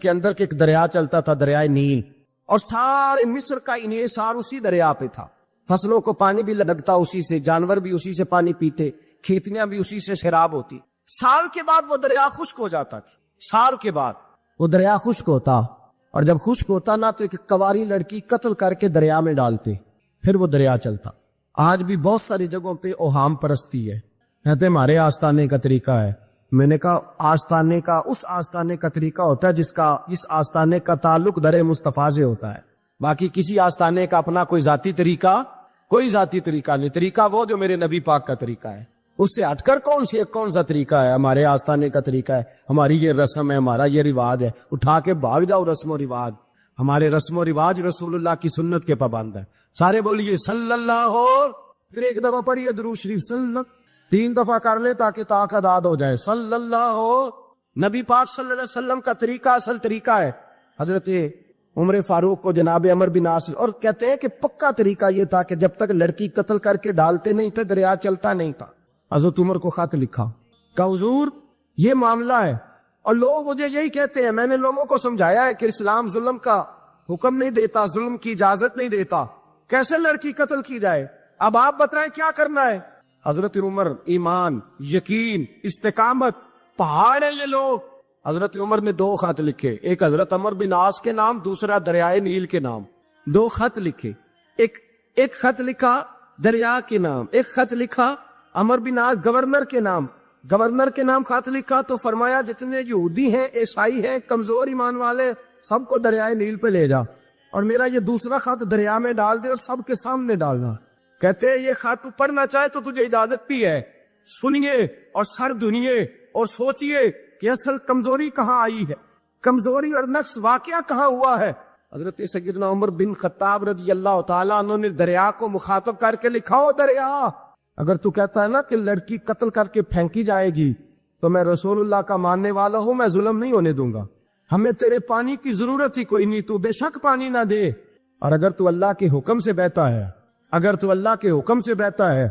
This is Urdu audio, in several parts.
کے اندر کے ایک دریا چلتا تھا، دریائے نیل، اور سارے مصر کا انحصار اسی دریا پہ تھا. فصلوں کو پانی بھی لگتا اسی سے، جانور بھی اسی سے پانی پیتے، کھیتیاں بھی اسی سے سیراب ہوتی. سال کے بعد وہ دریا خشک ہو جاتا تھا. سال کے بعد وہ دریا خشک ہوتا، اور جب خشک ہوتا نا تو ایک کواری لڑکی قتل کر کے دریا میں ڈالتے، پھر وہ دریا چلتا. آج بھی بہت ساری جگہوں پہ اوہام پرستی ہے، کہتے ہمارے آستانے کا طریقہ ہے. میں نے کہا آستانے کا اس آستانے کا طریقہ ہوتا ہے جس آستانے کا تعلق در مصطفیٰ سے ہوتا ہے. باقی کسی آستانے کا اپنا کوئی ذاتی طریقہ نہیں. طریقہ وہ جو میرے نبی پاک کا طریقہ ہے، اس سے ہٹ کر کون سا طریقہ ہے؟ ہمارے آستانے کا طریقہ ہے، ہماری یہ رسم ہے، ہمارا یہ رواج ہے. اٹھا کے بھاگ جاؤ رسم و رواج. ہمارے رسم و رواج رسول اللہ کی سنت کے پابند ہے. سارے بولیے صلی اللہ ہو، پھر ایک دفعہ پڑھیے درود شریف صلی اللہ، 3 دفعہ کر لے تاکہ طاق اداد ہو جائے. صلی اللہ ہو. نبی پاک صلی اللہ علیہ وسلم کا طریقہ اصل طریقہ ہے. حضرت عمر فاروق کو جناب عمر بن عاص اور کہتے ہیں کہ پکا طریقہ یہ تھا کہ جب تک لڑکی قتل کر کے ڈالتے نہیں تھے دریا چلتا نہیں تھا. حضرت عمر کو خط لکھا کہ حضور یہ معاملہ ہے، اور لوگ مجھے یہی کہتے ہیں. میں نے لوگوں کو سمجھایا ہے کہ اسلام ظلم کا حکم نہیں دیتا، ظلم کی اجازت نہیں دیتا، کیسے لڑکی قتل کی جائے؟ اب آپ بتائیں کیا کرنا ہے؟ حضرت عمر ایمان، یقین، استقامت، پہاڑ ہے یہ لوگ. حضرت عمر نے 2 خط لکھے، ایک حضرت عمر بن عاص کے نام، دوسرا دریائے نیل کے نام. 2 خط لکھے، ایک خط لکھا دریا کے نام، ایک خط لکھا عمر بن عاص گورنر کے نام خط لکھا. تو فرمایا جتنے یہودی ہیں، عیسائی ہیں، کمزور ایمان والے، سب کو دریائے نیل پہ لے جا، اور میرا یہ دوسرا خط دریا میں ڈال دے اور سب کے سامنے ڈالنا. کہتے ہیں یہ خط تو پڑھنا چاہے تو تجھے اجازت بھی ہے، سنیے اور سر دھنیے اور سوچئے کہ اصل کمزوری کہاں آئی ہے، کمزوری اور نقص واقعہ کہاں ہوا ہے. حضرت سیدنا عمر بن خطاب رضی اللہ تعالیٰ عنہ نے دریا کو مخاطب کر کے لکھا، ہو دریا، اگر تو کہتا ہے نا کہ لڑکی قتل کر کے پھینکی جائے گی تو میں رسول اللہ کا ماننے والا ہوں، میں ظلم نہیں ہونے دوں گا. ہمیں تیرے پانی کی ضرورت ہی کوئی نہیں، تو بے شک پانی نہ دے. اور اگر تو اللہ کے حکم سے بہتا ہے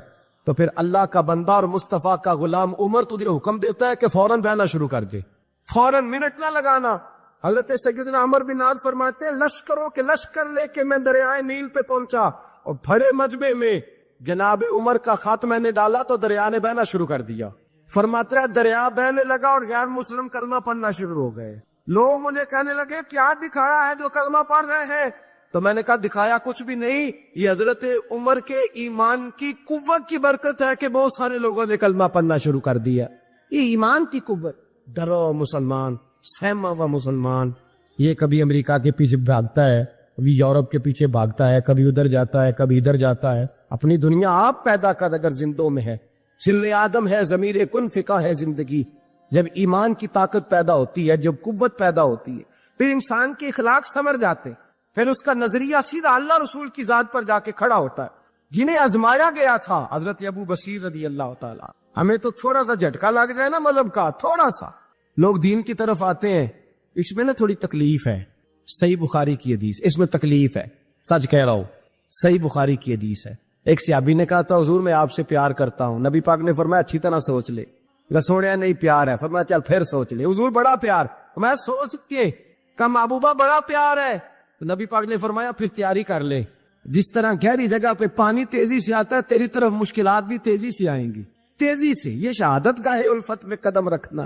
تو پھر اللہ کا بندہ اور مصطفیٰ کا غلام عمر تجھے حکم دیتا ہے کہ فوراً بہنا شروع کر دے، فوراً منٹ نہ لگانا. حضرت سیدنا عمر بن عاص فرماتے ہیں لشکروں کے لشکر لے کے میں دریائے نیل پہ پہنچا، اور بھرے مجمع میں جناب عمر کا خط میں نے ڈالا تو دریا نے بہنا شروع کر دیا. فرماتا ہے دریا بہنے لگا اور غیر مسلم کلمہ پڑھنا شروع ہو گئے. لوگ مجھے کہنے لگے کیا دکھایا ہے جو کلمہ پڑھ رہے ہیں؟ تو میں نے کہا دکھایا کچھ بھی نہیں، یہ حضرت عمر کے ایمان کی قوت کی برکت ہے کہ بہت سارے لوگوں نے کلمہ پڑھنا شروع کر دیا. یہ ایمان کی قوت. ڈرو مسلمان، سہما ہوا مسلمان. یہ کبھی امریکہ کے پیچھے بھاگتا ہے، کبھی یورپ کے پیچھے بھاگتا ہے، کبھی ادھر جاتا ہے، کبھی ادھر جاتا ہے. اپنی دنیا آپ پیدا کر، اگر زندوں میں ہے، سل آدم ہے، ضمیر کن فقہ ہے زندگی. جب ایمان کی طاقت پیدا ہوتی ہے، جب قوت پیدا ہوتی ہے، پھر انسان کے اخلاق سنور جاتے، پھر اس کا نظریہ سیدھا اللہ رسول کی ذات پر جا کے کھڑا ہوتا ہے. جنہیں آزمایا گیا تھا حضرت ابو بصیر رضی اللہ تعالیٰ. ہمیں تو تھوڑا سا جھٹکا لگ جائے نا مذہب کا، تھوڑا سا لوگ دین کی طرف آتے ہیں، اس میں نا تھوڑی تکلیف ہے. صحیح بخاری کی حدیث، اس میں تکلیف ہے، سچ کہہ رہا ہوں، صحیح بخاری کی حدیث ہے. ایک صحابی نے کہا تھا حضور میں آپ سے پیار کرتا ہوں. نبی پاک نے فرمایا اچھی طرح سوچ لے. سوڑیا نہیں پیار ہے. فرمایا چل پھر سوچ لے. حضور بڑا پیار. میں سوچ کے کہا محبوبہ بڑا پیار ہے. نبی پاک نے فرمایا پھر تیاری کر لے. جس طرح گہری جگہ پہ پانی تیزی سے آتا ہے، تیری طرف مشکلات بھی تیزی سے آئیں گی، تیزی سے. یہ شہادت گاہ الفت میں قدم رکھنا.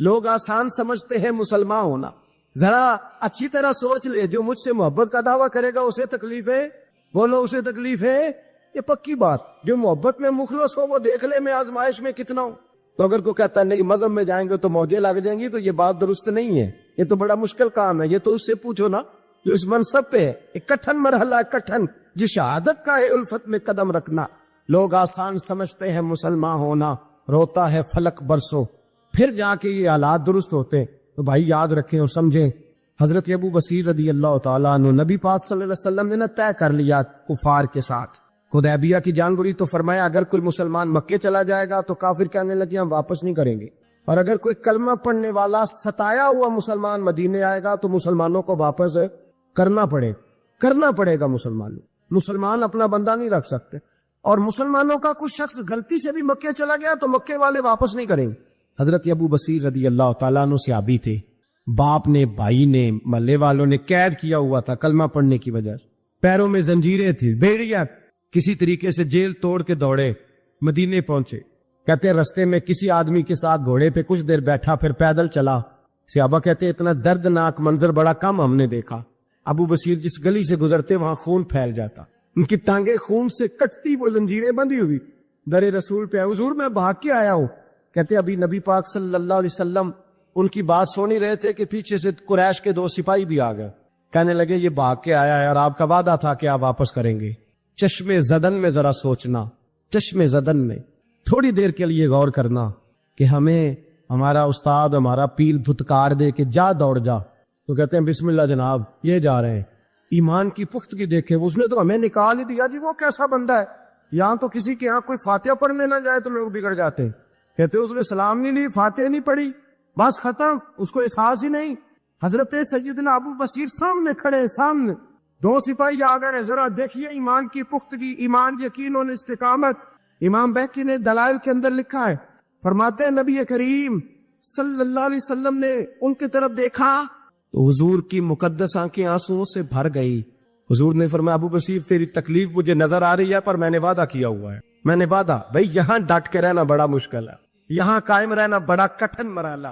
لوگ آسان سمجھتے ہیں مسلمان ہونا. ذرا اچھی طرح سوچ لے، جو مجھ سے محبت کا دعویٰ کرے گا اسے تکلیف ہے، بولو اسے تکلیف ہے. یہ پکی بات. جو محبت میں مخلص ہو وہ دیکھ لے میں آزمائش میں کتنا ہوں. تو اگر کوئی کہتا ہے نہیں مذہب میں جائیں گے تو موجیں لگ جائیں گی، تو یہ بات درست نہیں ہے. یہ تو بڑا مشکل کام ہے. یہ تو اس سے پوچھو نا جو اس منصب پہ ہے. ایک کٹھن مرحلہ، کٹھن، جو شہادت کا ہے الفت میں قدم رکھنا. لوگ آسان سمجھتے ہیں مسلمان ہونا، روتا ہے فلک برسوں، پھر جا کے یہ حالات درست ہوتے. تو بھائی یاد رکھیں اور سمجھیں. حضرت ابو بصیر رضی اللہ تعالیٰ عنہ، نبی پاک صلی اللہ علیہ وسلم نے طے کر لیا کفار کے ساتھ. حدیبیہ کی جنگ ہوئی تو فرمایا اگر کوئی مسلمان مکے چلا جائے گا تو کافر کہنے لگے ہم واپس نہیں کریں گے، اور اگر کوئی کلمہ پڑھنے والا ستایا ہوا مسلمان مدینے آئے گا تو مسلمانوں کو واپس کرنا پڑے گا. مسلمان اپنا بندہ نہیں رکھ سکتے. اور مسلمانوں کا کچھ شخص غلطی سے بھی مکے چلا گیا تو مکے والے واپس نہیں کریں گے. حضرت ابو بصیر رضی اللہ تعالیٰ عنہ صحابی تھے. باپ نے، بھائی نے، محلے والوں نے قید کیا ہوا تھا کلمہ پڑھنے کی وجہ سے، پیروں میں زنجیریں تھی، بیڑیاں، کسی طریقے سے جیل توڑ کے دوڑے مدینے پہنچے. کہتے رستے میں کسی آدمی کے ساتھ گھوڑے پہ کچھ دیر بیٹھا، پھر پیدل چلا. صحابہ کہتے اتنا دردناک منظر بڑا کم ہم نے دیکھا. ابو بصیر جس گلی سے گزرتے وہاں خون پھیل جاتا، ان کی ٹانگیں خون سے کٹتی، وہ زنجیریں بندھی ہوئی. در رسول پہ حضور میں بھاگ کے آیا ہوں. کہتے ابھی نبی پاک صلی اللہ علیہ وسلم ان کی بات سن ہی رہے تھے کہ پیچھے سے قریش کے 2 سپاہی بھی آ گئے. کہنے لگے یہ بھاگ کے آیا ہے اور آپ کا وعدہ تھا کہ آپ واپس کریں گے. چشم زدن میں ذرا سوچنا، چشم زدن میں تھوڑی دیر کے لیے غور کرنا کہ ہمیں ہمارا استاد، ہمارا پیر دھتکار دے کہ جا دوڑ جا، تو کہتے ہیں بسم اللہ جناب یہ جا رہے ہیں. ایمان کی پختگی دیکھے، اس نے تو ہمیں نکال ہی دیا جی. وہ کیسا بندہ ہے، یہاں تو کسی کے یہاں کوئی فاتحہ پڑھنے نہ جائے تو لوگ بگڑ جاتے ہیں. کہتے اس نے سلام نہیں لی، فاتحہ نہیں پڑھی، بس ختم، اس کو احساس ہی نہیں. حضرت سیدنا ابو بصیر سامنے کھڑے ہیں، سامنے 2 سپاہی آ گئے. ذرا دیکھیے ایمان کی پختگی، ایمان، یقین اور استقامت. امام بہقی نے دلائل کے اندر لکھا ہے، فرماتے ہیں نبی کریم صلی اللہ علیہ وسلم نے ان کی طرف دیکھا تو حضور کی مقدس آنکھیں آنسوؤں سے بھر گئی. حضور نے فرمایا ابو بصیر تیری تکلیف مجھے نظر آ رہی ہے، پر میں نے وعدہ کیا ہوا ہے. میں نے وعدہ، بھائی یہاں ڈٹ کے رہنا بڑا مشکل ہے، یہاں قائم رہنا بڑا کٹھن مرحلہ.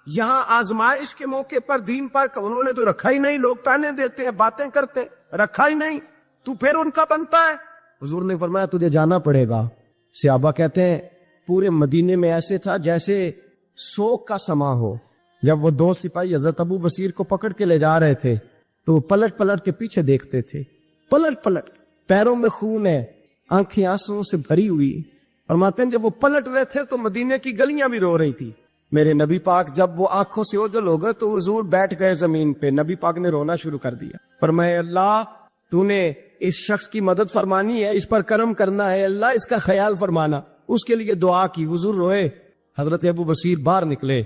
یہاں آزمائش کے موقع پر دین پر انہوں نے تو رکھا ہی نہیں. لوگ تانے دیتے ہیں، باتیں کرتے، رکھا ہی نہیں، تو پھر ان کا بنتا ہے. حضور نے فرمایا تجھے جانا پڑے گا. صحابہ کہتے ہیں پورے مدینے میں ایسے تھا جیسے سوگ کا سما ہو. جب وہ 2 سپاہی حضرت ابو بصیر کو پکڑ کے لے جا رہے تھے تو وہ پلٹ پلٹ کے پیچھے دیکھتے تھے، پلٹ پلٹ، پیروں میں خون ہے، آنکھیں آنسوؤں سے بھری ہوئی. فرماتے ہیں جب وہ پلٹ رہے تھے تو مدینے کی گلیاں بھی رو رہی تھی. میرے نبی پاک جب وہ آنکھوں سے اوجھل ہو گئے تو حضور بیٹھ گئے زمین پہ. نبی پاک نے رونا شروع کر دیا. فرمایا اللہ تو نے اس شخص کی مدد فرمانی ہے، اس پر کرم کرنا ہے، اللہ اس کا خیال فرمانا. اس کے لیے دعا کی، حضور روئے. حضرت ابو بصیر باہر نکلے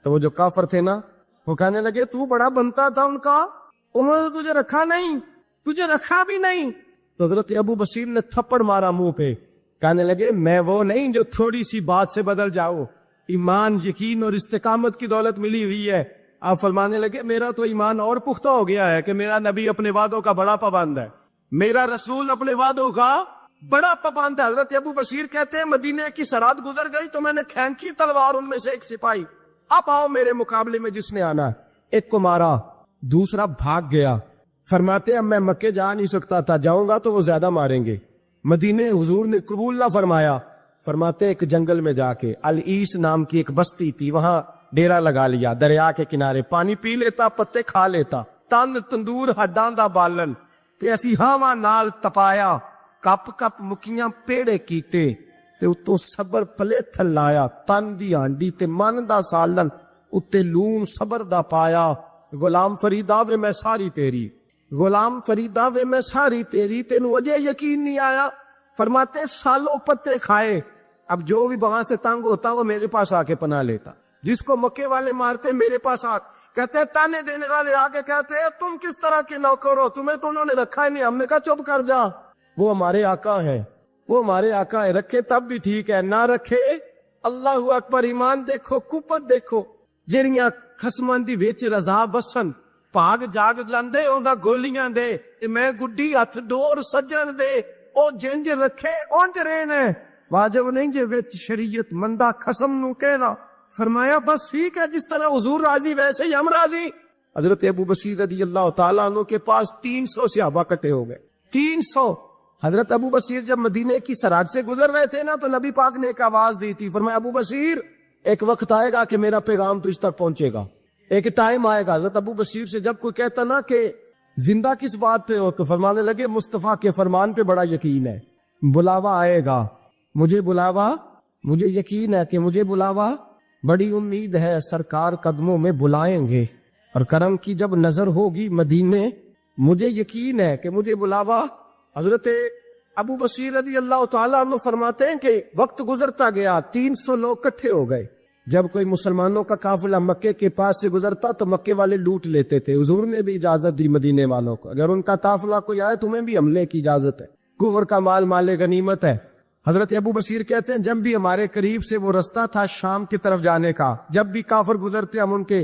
تو وہ جو کافر تھے نا، وہ کہنے لگے تو بڑا بنتا تھا ان کا، انہوں نے تجھے رکھا نہیں، تجھے رکھا بھی نہیں. تو حضرت ابو بصیر نے تھپڑ مارا منہ پہ. کہنے لگے میں وہ نہیں جو تھوڑی سی بات سے بدل جاؤ. ایمان، یقین اور استقامت کی دولت ملی ہوئی ہے. آپ فرمانے لگے میرا تو ایمان اور پختہ ہو گیا ہے کہ میرا نبی اپنے وعدوں کا بڑا پابند ہے، میرا رسول اپنے وعدوں کا بڑا پابند ہے. حضرت ابو بصیر کہتے ہیں مدینے کی سرحد گزر گئی تو میں نے کھینچی تلوار، ان میں سے ایک سپاہی اب آؤ میرے مقابلے میں جس نے آنا ہے. ایک کو مارا، دوسرا بھاگ گیا. فرماتے اب میں مکے جا نہیں سکتا تھا، جاؤں گا تو وہ زیادہ ماریں گے. مدینے حضور نے قبول نہ فرمایا. فرماتے ایک جنگل میں جا کے العیس نام کی ایک بستی تھی، وہاں ڈیرا لگا لیا. دریا کے کنارے پانی پی لیتا، پتے کھا لیتا، تن تندور ہڈاں دا بالن تے اسی ہاواں نال تپایا. کپ کپ مکیاں پیڑے کیتے تے اتوں صبر پلے تھلایا. تن دی ہانڈی تے من دا سالن اتے لون صبر دا پایا. غلام فریدا وے میں ساری تیری، غلام فریدا وے میں ساری تیری، تینوں اجے یقین نہیں آیا. فرماتے سالوں پتے کھائے. اب جو بھی وہاں سے تنگ ہوتا وہ میرے پاس آ کے پناہ لیتا. جس کو مکے والے مارتے میرے پاس آ کہتے تانے دینے والے آگے کہتے ہیں تم کس طرح کے نوکر ہو، تمہیں تو انہوں نے رکھا ہی نہیں. ہم نے کہا چپ کر جا، وہ ہمارے آقا ہیں، وہ ہمارے آقا ہیں. رکھے تب بھی ٹھیک ہے، نہ رکھے اللہ اکبر. ایمان دیکھو، قوت دیکھو. جڑیاں خسمان دی وچ رضا وسن پاگ جاگ لندے اوندا گولیاں دے میں گڈی ہاتھ ڈور سجن دے او جنج رکھے اونج رہنے. واجب نہیں جے وچ شریعت مندہ خسم نو کہنا. فرمایا بس ٹھیک ہے، جس طرح حضور راضی ویسے ہی ہم راضی. حضرت ابو بصیر رضی اللہ تعالیٰ عنہ کے پاس 300 صحابہ کٹے ہو گئے. 300. حضرت ابو بصیر جب مدینے کی سرحد سے گزر رہے تھے نا تو نبی پاک نے ایک آواز دی تھی. فرمایا ابو بصیر ایک وقت آئے گا کہ میرا پیغام تجھ تک پہنچے گا، ایک ٹائم آئے گا. حضرت ابو بصیر سے جب کوئی کہتا نا کہ زندہ کس بات پہ ہو تو فرمانے لگے مصطفیٰ کے فرمان پہ بڑا یقین ہے، بلاوا آئے گا، مجھے بلاوا، مجھے یقین ہے کہ مجھے بلاوا، بڑی امید ہے سرکار قدموں میں بلائیں گے، اور کرم کی جب نظر ہوگی مدینے مجھے یقین ہے کہ مجھے بلاوا. حضرت ابو بصیر رضی اللہ تعالیٰ عنہ فرماتے ہیں کہ وقت گزرتا گیا، 300 لوگ کٹھے ہو گئے. جب کوئی مسلمانوں کا قافلہ مکے کے پاس سے گزرتا تو مکے والے لوٹ لیتے تھے. حضور نے بھی اجازت دی مدینے والوں کو، اگر ان کا قافلہ کوئی آئے تمہیں بھی حملے کی اجازت ہے، کفر کا مال مال غنیمت ہے. حضرت ابو بصیر کہتے ہیں جب بھی ہمارے قریب سے وہ رستہ تھا شام کی طرف جانے کا، جب بھی کافر گزرتے ہم ان کے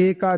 1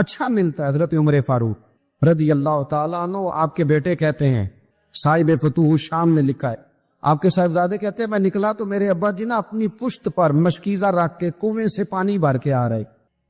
اچھا ملتا ہے. حضرت عمر فاروق رضی اللہ تعالیٰ عنہ آپ کے بیٹے کہتے ہیں, صاحب فتوح الشام نے لکھا ہے, آپ کے صاحبزادے کہتے ہیں میں نکلا تو میرے ابا جی نا اپنی پشت پر مشکیزہ رکھ کے کنویں سے پانی بھر کے آ رہے.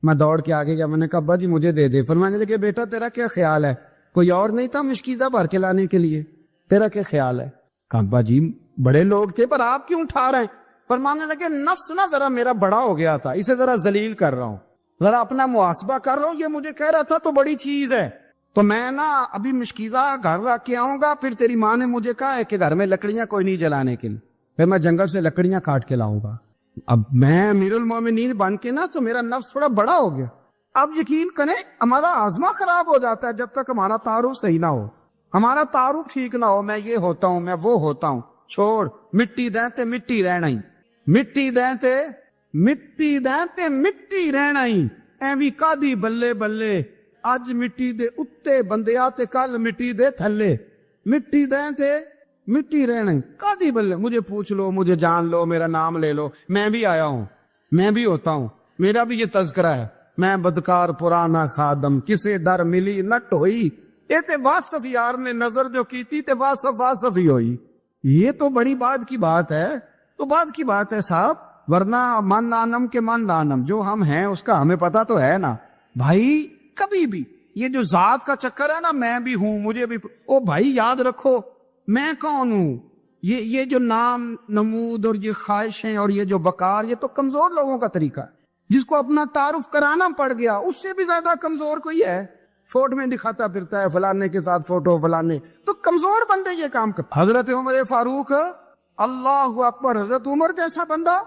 میں دوڑ کے آگے گیا, میں نے کہا ابا جی مجھے دے دے. فرمانے لگے بیٹا تیرا کیا خیال ہے, کوئی اور نہیں تھا مشکیزہ بھر کے لانے کے لیے, تیرا کیا خیال ہے؟ کہا ابا جی بڑے لوگ تھے پر آپ کیوں اٹھا رہے ہیں؟ فرمانے لگے نفس نا ذرا میرا بڑا ہو گیا تھا, اسے ذرا ذلیل کر رہا ہوں, ذرا اپنا محاسبہ کر رہا ہوں. یہ مجھے کہہ رہا تھا تو بڑی چیز ہے, تو میں نا ابھی مشکیزہ گھر رکھ کے آؤں گا, پھر تیری ماں نے مجھے کہا ہے کہ گھر میں لکڑیاں کوئی نہیں جلانے کے لیے, پھر میں جنگل سے لکڑیاں کاٹ کے لاؤں گا. اب میں امیر المومنین بن کے نا تو میرا نفس تھوڑا بڑا ہو گیا. اب یقین کریں ہمارا آزما خراب ہو جاتا ہے جب تک ہمارا تعارف صحیح نہ ہو, ہمارا تعارف ٹھیک نہ ہو. میں یہ ہوتا ہوں, میں وہ ہوتا ہوں, چھوڑ مٹی دیں تے مٹی رہنا ہی, مٹی دیں تے مٹی دیں تے مٹی رہنا ہی. ایویں کادی بلے بلے اج مٹی دے اتے بندیا تے کل مٹی دے تھلے, مٹی دیں تے مٹی رہنا ہی. کادی بلے, مجھے پوچھ لو, مجھے جان لو, میرا نام لے لو, میں بھی آیا ہوں, میں بھی ہوتا ہوں, میرا بھی یہ تذکرہ ہے. میں بدکار پرانا خادم کسے در ملی نٹ ہوئی, یہ تے واصف یار نے نظر جو کی تھی تے واصف واصف ہی ہوئی. یہ تو بڑی بات کی بات ہے, تو بات کی بات ہے صاحب, ورنہ من دانم کے من دانم, جو ہم ہیں اس کا ہمیں پتا تو ہے نا بھائی. کبھی بھی یہ جو ذات کا چکر ہے نا, میں بھی ہوں, مجھے بھی, او بھائی یاد رکھو میں کون ہوں. یہ جو نام نمود اور یہ خواہشیں اور یہ جو بکار, یہ تو کمزور لوگوں کا طریقہ ہے. جس کو اپنا تعارف کرانا پڑ گیا اس سے بھی زیادہ کمزور کوئی ہے. فوٹو میں دکھاتا پھرتا ہے فلانے کے ساتھ فوٹو فلانے, تو کمزور بندے یہ کام کرتے. حضرت عمر فاروق اللہ اکبر, حضرت عمر جیسا بندہ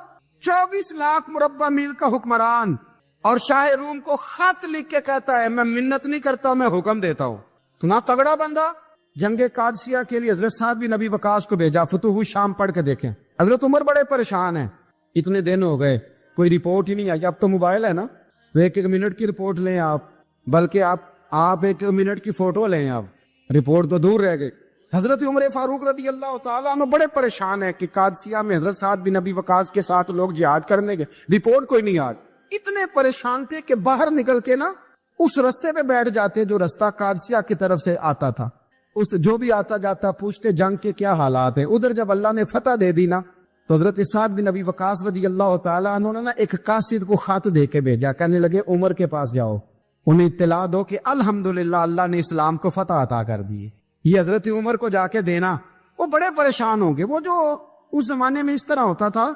24 لاکھ مربع میل کا حکمران, اور شاہ روم کو خط لکھ کے کہتا ہے میں منت نہیں کرتا میں حکم دیتا ہوں. اتنا تگڑا بندہ. جنگ قادسیہ کے لیے حضرت سعد بن نبی وقاص کو بھیجا, فتوح الشام پڑھ کے دیکھیں. حضرت عمر بڑے پریشان ہیں, اتنے دن ہو گئے کوئی رپورٹ ہی نہیں آئی. اب تو موبائل ہے نا, ایک ایک منٹ کی رپورٹ لیں آپ, بلکہ آپ ایک منٹ کی فوٹو لیں, آپ رپورٹ تو دور رہ گئی. حضرت عمر فاروق رضی اللہ تعالیٰ عنہ بڑے پریشان ہیں کہ قادسیہ میں حضرت سعد بن نبی وقاص کے ساتھ لوگ جہاد کرنے گئے, رپورٹ کوئی نہیں آئی. اتنے پریشان تھے کہ باہر نکل کے نا اس رستے پہ بیٹھ جاتے جو رستہ قادسیہ کی طرف سے آتا تھا. اس جو بھی آتا جاتا پوچھتے جنگ کے کیا حالات ہیں. ادھر جب اللہ نے فتح دے دی نا, تو حضرت سعد بن نبی وقاص رضی اللہ تعالیٰ عنہ نے ایک قاصد کو خط دے کے بھیجا, کہنے لگے عمر کے پاس جاؤ, انہیں اطلاع دو کہ الحمدللہ اللہ نے اسلام کو فتح عطا کر دی. یہ حضرت عمر کو جا کے دینا. وہ بڑے پریشان ہوں گے. وہ جو اس زمانے میں اس طرح ہوتا تھا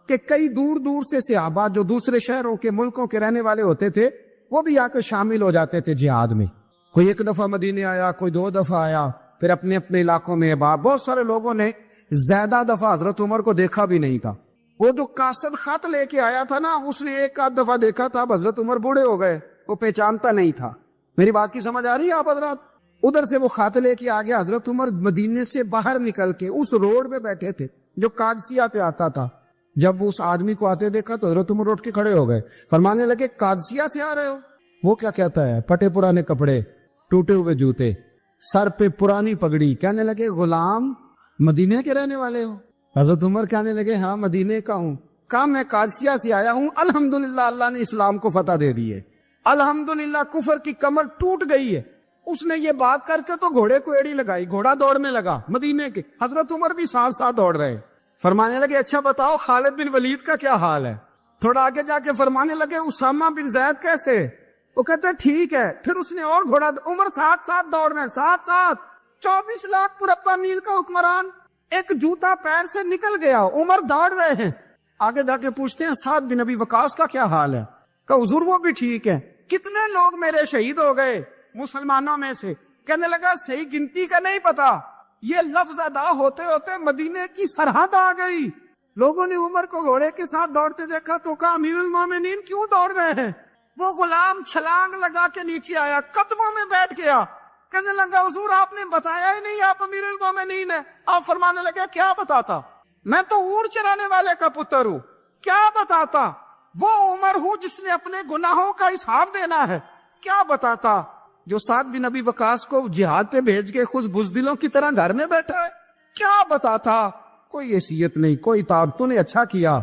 کہ کئی دور دور سے صحابہ جو دوسرے شہروں کے ملکوں کے رہنے والے ہوتے تھے, وہ بھی آ کے شامل ہو جاتے تھے جہاد میں. کوئی ایک دفعہ مدینے آیا, کوئی 2 دفعہ آیا, پھر اپنے اپنے علاقوں میں. بہت سارے لوگوں نے زیادہ دفعہ حضرت عمر کو دیکھا بھی نہیں تھا. وہ جو قاصد خط لے کے آیا تھا نا, اس نے 1 دفعہ دیکھا تھا. حضرت عمر بوڑھے ہو گئے, وہ پہچانتا نہیں تھا. میری بات کی سمجھ آ رہی ہے آپ حضرات؟ ادھر سے وہ خط لے کے آ گیا. حضرت عمر مدینے سے باہر نکل کے اس روڈ پہ بیٹھے تھے جو قادسیہ سے آتا تھا. جب اس آدمی کو آتے دیکھا تو حضرت عمر اٹھ کے کھڑے ہو گئے, فرمانے لگے قادسیہ سے آ رہے ہو؟ وہ کیا کہتا ہے, پھٹے پرانے کپڑے, ٹوٹے ہوئے جوتے, سر پہ پرانی پگڑی. کہنے لگے غلام مدینے کے رہنے والے ہو؟ حضرت عمر کہنے لگے ہاں مدینے کا ہوں. کہا میں قادسیہ سے آیا ہوں, الحمدللہ اللہ نے اسلام کو فتح دے دی ہے, الحمدللہ کفر کی کمر ٹوٹ گئی ہے. اس نے یہ بات کر کے تو گھوڑے کو ایڑی لگائی, گھوڑا دوڑنے لگا مدینے کے. حضرت عمر بھی ساتھ ساتھ دوڑ رہے. فرمانے لگے اچھا بتاؤ خالد بن ولید کا کیا حال ہے؟ تھوڑا آگے جا کے فرمانے لگے اسامہ بن زید کیسے؟ وہ کہتے ہیں ٹھیک ہے. پھر اس نے اور گھوڑا, عمر ساتھ ساتھ دوڑ رہے ہیں, ساتھ ساتھ. 24 لاکھ مربع میل کا حکمران, ایک جوتا پیر سے نکل گیا, عمر دوڑ رہے ہیں. آگے جا کے پوچھتے ہیں سعد بن نبی وقاص کا کیا حال ہے؟ کہ حضور وہ بھی ٹھیک ہے. کتنے لوگ میرے شہید ہو گئے مسلمانوں میں سے؟ کہنے لگا صحیح گنتی کا نہیں پتا, یہ لفظ ادا ہوتے ہوتے مدینے کی سرحد آ گئی. لوگوں نے عمر کو گھوڑے کے ساتھ دوڑتے دیکھا تو کہا امیر المومنین کیوں دوڑ رہے ہیں؟ وہ غلام چھلانگ لگا کے نیچے آیا, قدموں میں بیٹھ گیا. کہنے لگا حضور آپ نے بتایا ہی نہیں آپ امیر المومنین ہیں. آپ فرمانے لگے کیا بتاتا, میں تو اونٹ چرانے والے کا پتر ہوں, کیا بتاتا. وہ عمر ہوں جس نے اپنے گناہوں کا حساب دینا ہے, کیا بتاتا. جو سعد بن نبی وقاص کو جہاد پہ بھیج کے خود بزدلوں کی طرح گھر میں بیٹھا ہے, کیا بتاتا. کوئی حیثیت نہیں, کوئی تو نے اچھا کیا,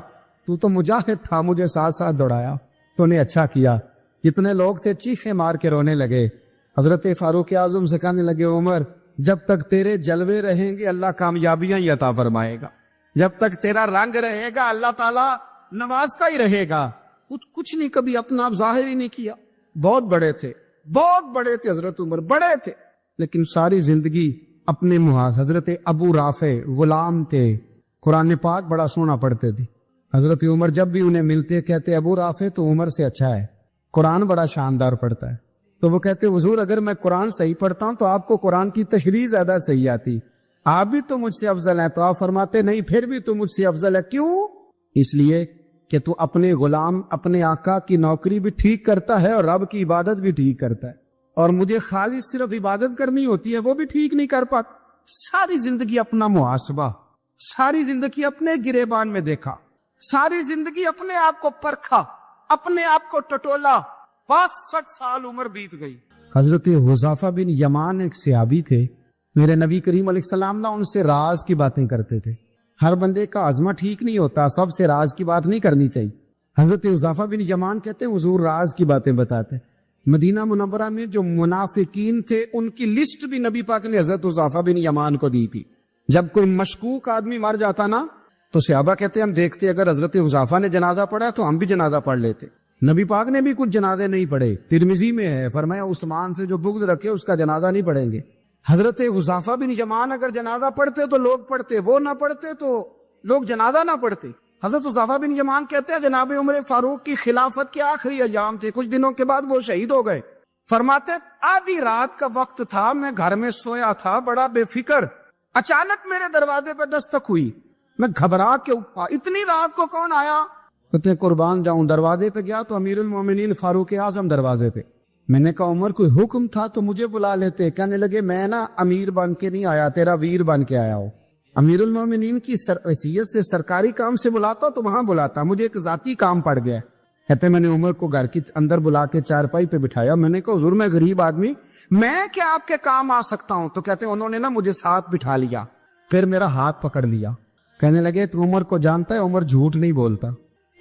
تو مجاہد تھا, مجھے ساتھ ساتھ دوڑایا, تو نے اچھا کیا. اتنے لوگ تھے چیخیں مار کے رونے لگے. حضرت فاروق اعظم سے کہنے لگے عمر جب تک تیرے جلوے رہیں گے اللہ کامیابیاں ہی عطا فرمائے گا, جب تک تیرا رنگ رہے گا اللہ تعالیٰ نوازتا ہی رہے گا. کچھ نہیں کبھی اپنا آپ ظاہر ہی نہیں کیا. بہت بڑے تھے, بہت بڑے تھے حضرت عمر, بڑے تھے, لیکن ساری زندگی اپنے محاذ. حضرت ابو رافع غلام تھے, قرآن پاک بڑا سونا پڑھتے تھے. حضرت عمر جب بھی انہیں ملتے کہتے ابو رافع تو عمر سے اچھا ہے, قرآن بڑا شاندار پڑھتا ہے. تو وہ کہتے حضور اگر میں قرآن صحیح پڑھتا ہوں تو آپ کو قرآن کی تشریح زیادہ صحیح آتی, آپ بھی تو مجھ سے افضل ہیں. تو آپ فرماتے نہیں پھر بھی تو مجھ سے افضل ہے. کیوں؟ اس لیے کہ تو اپنے غلام اپنے آقا کی نوکری بھی ٹھیک کرتا ہے اور رب کی عبادت بھی ٹھیک کرتا ہے, اور مجھے خالص صرف عبادت کرنی ہوتی ہے وہ بھی ٹھیک نہیں کر پاتا. ساری زندگی اپنا محاسبہ, ساری زندگی اپنے گریبان میں دیکھا, ساری زندگی اپنے آپ کو پرکھا, اپنے آپ کو ٹٹولا. 65 سال عمر بیت گئی. حضرت حذیفہ بن یمان ایک صحابی تھے, میرے نبی کریم علیہ السلام ان سے راز کی باتیں کرتے تھے. ہر بندے کا عزمہ ٹھیک نہیں ہوتا, سب سے راز کی بات نہیں کرنی چاہیے. حضرت حذیفہ بن یمان کہتے حضور راز کی باتیں بتاتے. مدینہ منورہ میں جو منافقین تھے ان کی لسٹ بھی نبی پاک نے حضرت حذیفہ بن یمان کو دی تھی. جب کوئی مشکوک آدمی مر جاتا نا تو صحابہ کہتے ہم دیکھتے اگر حضرت حذیفہ نے جنازہ پڑھا تو ہم بھی جنازہ پڑھ لیتے. نبی پاک نے بھی کچھ جنازے نہیں پڑھے. ترمذی میں ہے, فرمایا عثمان سے جو بغض رکھے اس کا جنازہ نہیں پڑھیں گے. حضرت حذیفہ بن یمان اگر جنازہ پڑھتے تو لوگ پڑھتے, وہ نہ پڑھتے تو لوگ جنازہ نہ پڑھتے. حضرت حذیفہ بن یمان کہتے ہیں جناب عمر فاروق کی خلافت کے آخری ایام تھے, کچھ دنوں کے بعد وہ شہید ہو گئے. فرماتے آدھی رات کا وقت تھا, میں گھر میں سویا تھا بڑا بے فکر, اچانک میرے دروازے پہ دستک ہوئی, میں گھبرا کے اٹھا, اتنی رات کو کون آیا؟ کہتے قربان جاؤں, دروازے پہ گیا تو امیر المومنین فاروق اعظم دروازے پہ. میں نے کہا عمر کوئی حکم تھا تو مجھے بلا لیتے. کہنے لگے میں نا امیر بن کے نہیں آیا, تیرا ویر بن کے آیا ہوں. امیر المومنین کی حیثیت سے سرکاری کام سے بلاتا تو وہاں بلاتا, مجھے ایک ذاتی کام پڑ گیا. کہتے میں نے عمر کو گھر کی اندر بلا کے چارپائی پہ بٹھایا. میں نے کہا حضور میں غریب آدمی, میں کیا آپ کے کام آ سکتا ہوں؟ تو کہتے انہوں نے نا مجھے ساتھ بٹھا لیا, پھر میرا ہاتھ پکڑ لیا. کہنے لگے تو عمر کو جانتا ہے؟ عمر جھوٹ نہیں بولتا.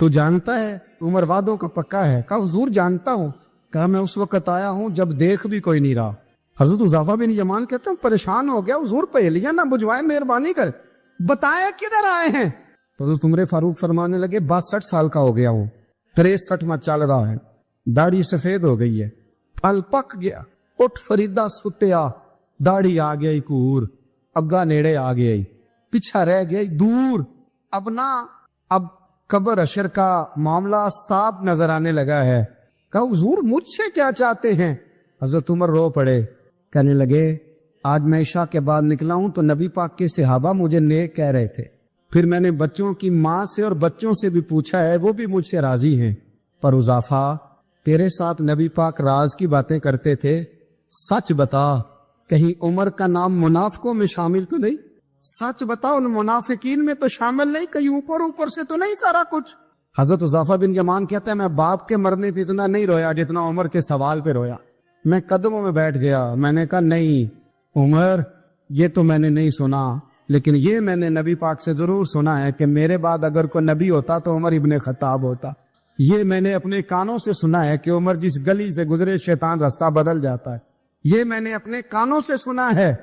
تو جانتا ہے عمر وعدوں کا پکا ہے؟ کہا حضور جانتا ہوں. کہا میں اس وقت آیا ہوں جب دیکھ بھی کوئی نہیں رہا. حضرت حذیفہ بن یمان کہتے ہیں پریشان ہو گیا, حضور پہلیاں نہ بجوائے, مہربانی کر بتائیں کدھر آئے ہیں. تو حضرت عمر فاروق فرمانے لگے 62 سال کا ہو گیا ہوں, 63 میں چل رہا ہے, داڑھی سفید ہو گئی ہے, پھل پک گیا, اٹھ فریدہ ستیا, داڑھی آ گئی کور, اگا نیڑے آ گئی, پیچھا رہ گئی دور, اب نہ اب قبر اشر کا معاملہ صاف نظر آنے لگا ہے. کہا حضور مجھ سے کیا چاہتے ہیں؟ حضرت عمر رو پڑے, کہنے لگے آج میں عشاء کے بعد نکلا ہوں تو نبی پاک کے صحابہ مجھے نیک کہہ رہے تھے, پھر میں نے بچوں کی ماں سے اور بچوں سے بھی پوچھا ہے, وہ بھی مجھ سے راضی ہیں. پر حذیفہ تیرے ساتھ نبی پاک راز کی باتیں کرتے تھے, سچ بتا کہیں عمر کا نام منافقوں میں شامل تو نہیں؟ سچ بتا ان منافقین میں تو شامل نہیں, کہیں اوپر سے تو نہیں سارا کچھ؟ حضرت حذیفہ بن یمان کہتا ہے میں باپ کے مرنے پہ اتنا نہیں رویا جتنا عمر کے سوال پہ رویا. میں قدموں میں بیٹھ گیا, میں نے کہا نہیں عمر یہ تو میں نے نہیں سنا, لیکن یہ میں نے نبی پاک سے ضرور سنا ہے کہ میرے بعد اگر کوئی نبی ہوتا تو عمر ابن خطاب ہوتا. یہ میں نے اپنے کانوں سے سنا ہے کہ عمر جس گلی سے گزرے شیطان راستہ بدل جاتا ہے. یہ میں نے اپنے کانوں سے سنا ہے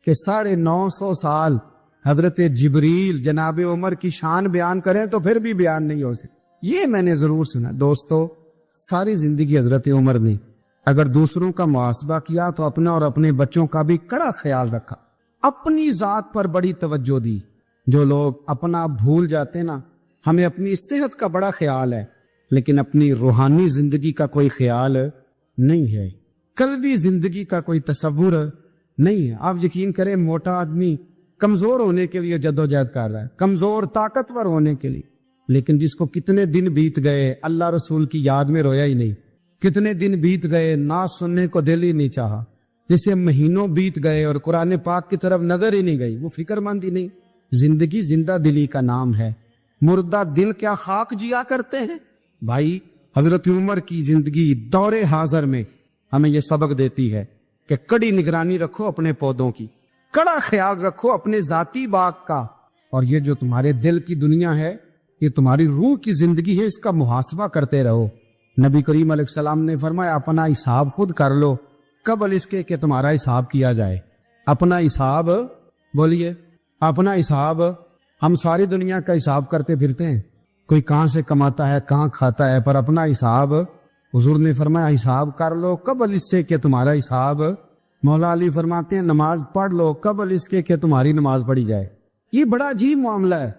کہ 950 سال حضرت جبریل جناب عمر کی شان بیان کریں تو پھر بھی بیان نہیں ہو سکتا. یہ میں نے ضرور سنا. دوستو ساری زندگی حضرت عمر نے اگر دوسروں کا محاسبہ کیا تو اپنا اور اپنے بچوں کا بھی کڑا خیال رکھا, اپنی ذات پر بڑی توجہ دی. جو لوگ اپنا بھول جاتے نا, ہمیں اپنی صحت کا بڑا خیال ہے لیکن اپنی روحانی زندگی کا کوئی خیال نہیں ہے, قلبی زندگی کا کوئی تصور نہیں ہے. آپ یقین کریں موٹا آدمی کمزور ہونے کے لیے جدوجہد کر رہا ہے, کمزور طاقتور ہونے کے لیے, لیکن جس کو کتنے دن بیت گئے اللہ رسول کی یاد میں رویا ہی نہیں, کتنے دن بیت گئے نہ سننے کو دل ہی نہیں چاہا, جسے مہینوں بیت گئے اور قرآن پاک کی طرف نظر ہی نہیں گئی, وہ فکر مند ہی نہیں. زندگی زندہ دلی کا نام ہے, مردہ دل کیا خاک جیا کرتے ہیں. بھائی حضرت عمر کی زندگی دور حاضر میں ہمیں یہ سبق دیتی ہے کہ کڑی نگرانی رکھو اپنے پودوں کی, کڑا خیال رکھو اپنے ذاتی باغ کا, اور یہ جو تمہارے دل کی دنیا ہے یہ تمہاری روح کی زندگی ہے, اس کا محاسبہ کرتے رہو. نبی کریم علیہ السلام نے فرمایا اپنا حساب خود کر لو قبل اس کے کہ تمہارا حساب کیا جائے. اپنا حساب بولیے, اپنا حساب. ہم ساری دنیا کا حساب کرتے پھرتے ہیں, کوئی کہاں سے کماتا ہے کہاں کھاتا ہے, پر اپنا حساب حضور نے فرمایا حساب کر لو قبل اس سے کہ تمہارا حساب. مولا علی فرماتے ہیں نماز پڑھ لو قبل اس کے کہ تمہاری نماز پڑھی جائے. یہ بڑا عجیب معاملہ ہے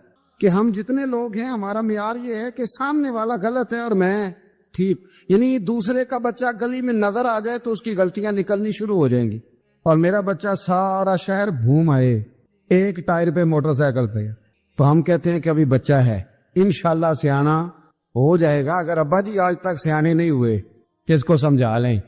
کہ ہم جتنے لوگ ہیں ہمارا معیار یہ ہے کہ سامنے والا غلط ہے اور میں ٹھیک. یعنی دوسرے کا بچہ گلی میں نظر آ جائے تو اس کی غلطیاں نکلنی شروع ہو جائیں گی, اور میرا بچہ سارا شہر گھوم آئے ایک ٹائر پہ موٹر سائیکل پہ, تو ہم کہتے ہیں کہ ابھی بچہ ہے, انشاءاللہ سیانا ہو جائے گا. اگر ابا جی آج تک سیانے نہیں ہوئے کس کو سمجھا لیں,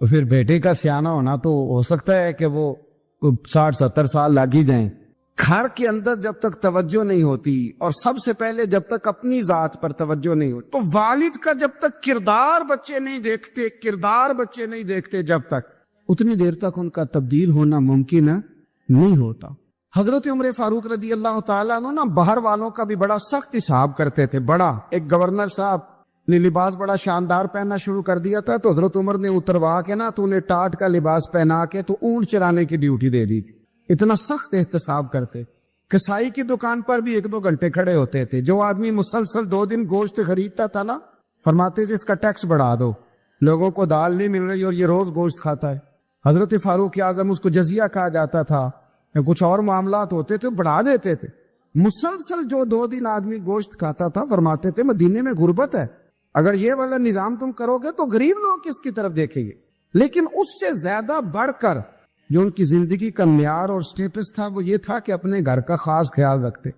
تو پھر بیٹے کا سیانا ہونا تو ہو سکتا ہے کہ وہ 60-70 سال لگ ہی جائیں. گھر کے اندر جب تک توجہ نہیں ہوتی, اور سب سے پہلے جب تک اپنی ذات پر توجہ نہیں ہوتی, تو والد کا جب تک کردار بچے نہیں دیکھتے جب تک, اتنی دیر تک ان کا تبدیل ہونا ممکن نہیں ہوتا. حضرت عمر فاروق رضی اللہ تعالیٰ عنہ نا باہر والوں کا بھی بڑا سخت حساب کرتے تھے. بڑا ایک گورنر صاحب نے لباس بڑا شاندار پہننا شروع کر دیا تھا, تو حضرت عمر نے اتروا کے نا تو انہیں ٹاٹ کا لباس پہنا کے تو اونٹ چرانے کی ڈیوٹی دے دی تھی. اتنا سخت احتساب کرتے. کسائی کی دکان پر بھی 1-2 گھنٹے کھڑے ہوتے تھے. جو آدمی مسلسل 2 دن گوشت خریدتا تھا نا, فرماتے تھے اس کا ٹیکس بڑھا دو, لوگوں کو دال نہیں مل رہی اور یہ روز گوشت کھاتا ہے. حضرت فاروق اعظم, اس کو جزیہ کہا جاتا تھا, کچھ اور معاملات ہوتے تھے بڑھا دیتے تھے. مسلسل جو 2 دن آدمی گوشت کھاتا تھا فرماتے تھے مدینے میں غربت ہے, اگر یہ والا نظام تم کرو گے تو غریب لوگ کس کی طرف دیکھیں گے. لیکن اس سے زیادہ بڑھ کر جو ان کی زندگی کا معیار اور سٹیٹس تھا وہ یہ تھا کہ اپنے گھر کا خاص خیال رکھتے,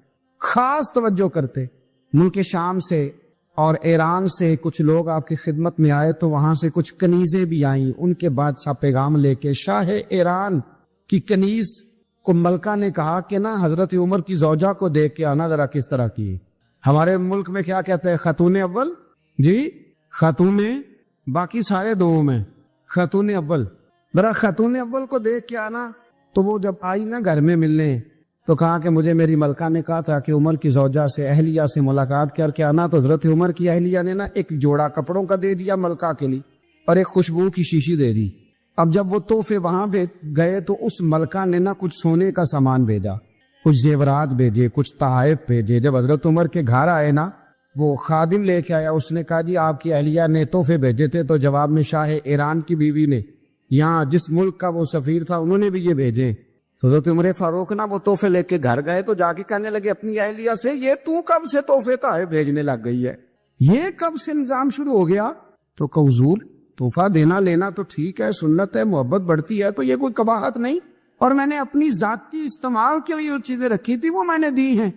خاص توجہ کرتے. ملک شام سے اور ایران سے کچھ لوگ آپ کی خدمت میں آئے, تو وہاں سے کچھ کنیزیں بھی آئیں. ان کے بادشاہ پیغام لے کے, شاہ ایران کی کنیز کو ملکہ نے کہا کہ نا حضرت عمر کی زوجہ کو دیکھ کے آنا ذرا کس طرح کی. ہمارے ملک میں کیا کہتے ہیں, خاتون اول, جی خاتون, باقی سارے دو میں خاتون اول, ذرا خاتون اول کو دیکھ کے آنا. تو وہ جب آئی نا گھر میں ملنے, تو کہا کہ مجھے میری ملکہ نے کہا تھا کہ عمر کی زوجہ سے, اہلیہ سے ملاقات کر کے آنا. تو حضرت عمر کی اہلیہ نے نا ایک جوڑا کپڑوں کا دے دیا ملکہ کے لیے, اور ایک خوشبو کی شیشی دے دی. اب جب وہ تحفے وہاں گئے تو اس ملکہ نے نا کچھ سونے کا سامان بھیجا, کچھ زیورات بھیجے, کچھ تحائف بھیجے. جب حضرت عمر کے گھر آئے نا, وہ خادم لے کے آیا, اس نے کہا جی آپ کی اہلیہ نے تحفے بھیجے تھے. تو جواب میں شاہ ایران کی بیوی نے, یہاں جس ملک کا وہ سفیر تھا, انہوں نے بھی یہ بھیجے. تو حضرت عمر فاروق نا وہ تحفے لے کے گھر گئے, تو جا کے کہنے لگے اپنی اہلیہ سے, یہ تو کب سے تحفے تحائف بھیجنے لگ گئی ہے, یہ کب سے نظام شروع ہو گیا؟ تو کہ حضور تحفہ دینا لینا تو ٹھیک ہے, سنت ہے, محبت بڑھتی ہے, تو یہ کوئی قباحت نہیں, اور میں نے اپنی ذاتی استعمال کے لیے جو چیزیں رکھی تھی وہ میں نے دی ہیں.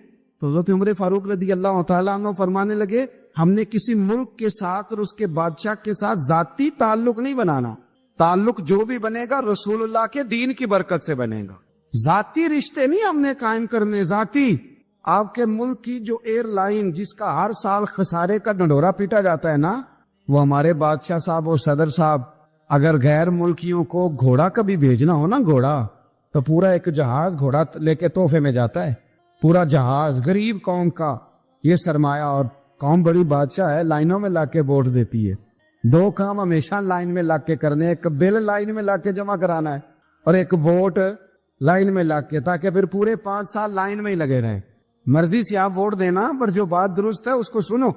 تو حضرت عمر فاروق رضی اللہ تعالیٰ عنہ فرمانے لگے ہم نے کسی ملک کے ساتھ اور اس کے بادشاہ کے ساتھ ذاتی تعلق نہیں بنانا. تعلق جو بھی بنے گا رسول اللہ کے دین کی برکت سے بنے گا. ذاتی رشتے نہیں ہم نے قائم کرنے. ذاتی آپ کے ملک کی جو ایئر لائن جس کا ہر سال خسارے کا ڈنڈورا پیٹا جاتا ہے نا, وہ ہمارے بادشاہ صاحب اور صدر صاحب اگر غیر ملکیوں کو گھوڑا کبھی بھیجنا ہو نا, گھوڑا, تو پورا ایک جہاز گھوڑا لے کے تحفے میں جاتا ہے. پورا جہاز غریب قوم کا یہ سرمایہ, اور قوم بڑی بادشاہ ہے, لائنوں میں لا کے ووٹ دیتی ہے. 2 کام ہمیشہ لائن میں لا کے کرنے, ایک بل لائن میں لا کے جمع کرانا ہے, اور ایک ووٹ لائن میں لا کے, تاکہ پھر پورے 5 سال لائن میں ہی لگے رہیں. مرضی سے آپ ووٹ دینا, پر جو بات درست ہے اس کو سنو.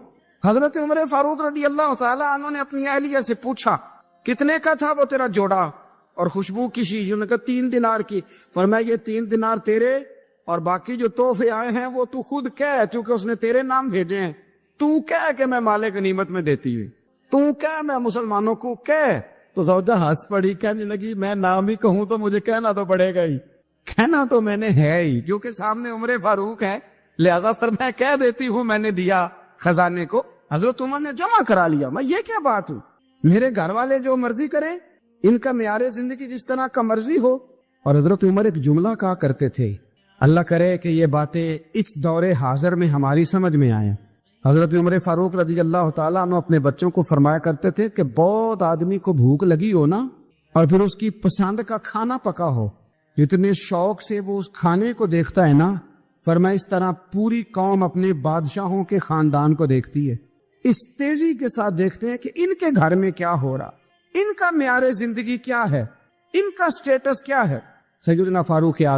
حضرت عمر فاروق رضی اللہ تعالیٰ عنہ نے اپنی اہلیہ سے پوچھا کتنے کا تھا وہ تیرا جوڑا اور خوشبو کی شیشی؟ انہوں نے کہا 3 دینار کی. فرمایا یہ 3 دینار تیرے, اور باقی جو تحفے آئے ہیں وہ تو خود کہہ, کیونکہ اس نے تیرے نام بھیجے ہیں. تو کہہ کہ میں مال غنیمت میں دیتی ہوئی, تو کہہ میں مسلمانوں کو کہہ. تو زوجہ ہنس پڑی, کہنے لگی میں نام ہی کہوں تو مجھے کہنا تو پڑے گا ہی, کہنا تو میں نے ہے ہی, کیونکہ سامنے عمر فاروق ہے, لہذا پھر میں کہہ دیتی ہوں میں نے دیا خزانے کو. حضرت عمر نے جمع کرا لیا. میں یہ کیا بات ہوں, میرے گھر والے جو مرضی کریں, ان کا معیار زندگی جس طرح کا مرضی ہو. اور حضرت عمر ایک جملہ کہا کرتے تھے, اللہ کرے کہ یہ باتیں اس دور حاضر میں ہماری سمجھ میں آئیں. حضرت عمر فاروق رضی اللہ تعالیٰ عنہ اپنے بچوں کو فرمایا کرتے تھے کہ بہت آدمی کو بھوک لگی ہو نا, اور پھر اس کی پسند کا کھانا پکا ہو, جتنے شوق سے وہ اس کھانے کو دیکھتا ہے نا, فرمایا اس طرح پوری قوم اپنے بادشاہوں کے خاندان کو دیکھتی ہے. اس تیزی کے ساتھ دیکھتے ہیں کہ ان کے گھر میں کیا ہو رہا، ان کا معیار زندگی کیا ہے، ان کا سٹیٹس کیا ہے۔ سیدنا فاروق